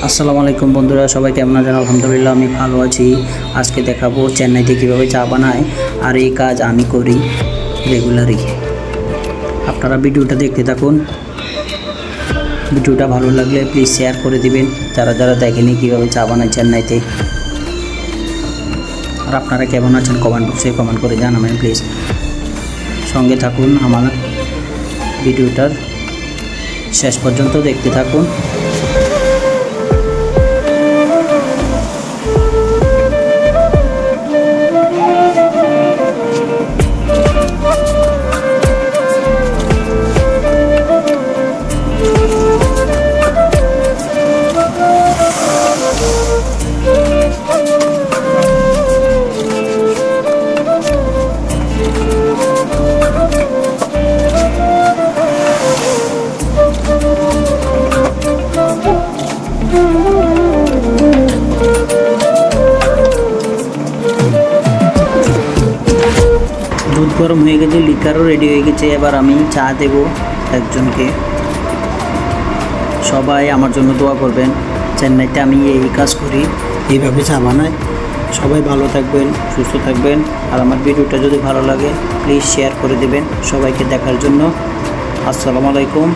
আসসালামু আলাইকুম বন্ধুরা, সবাই কেমন আছেন? আলহামদুলিল্লাহ আমি ভালো আছি। আজকে দেখাবো চেন্নাইতে কীভাবে চা বানায়, আর এই কাজ আমি করি রেগুলারই। আপনারা ভিডিওটা দেখতে থাকুন। ভিডিওটা ভালো লাগলে প্লিজ শেয়ার করে দিবেন যারা যারা দেখেনি কীভাবে চা বানায় চেন্নাইতে। আর আপনারা কেমন আছেন কমেন্ট বক্সে কমেন্ট করে জানাবেন প্লিজ। সঙ্গে থাকুন, আমার ভিডিওটার শেষ পর্যন্ত দেখতে থাকুন। দুধ গরম হয়ে গেছে, লিকারও রেডি হয়ে গেছে। এবার আমি চা দেব একজনকে। সবাই আমার জন্য দোয়া করবেন। চেন্নাইতে আমি এই কাজ করি, এইভাবে চা বানাই। সবাই ভালো থাকবেন, সুস্থ থাকবেন। আর আমার ভিডিওটা যদি ভালো লাগে প্লিজ শেয়ার করে দেবেন সবাইকে দেখার জন্য। আসসালামু আলাইকুম।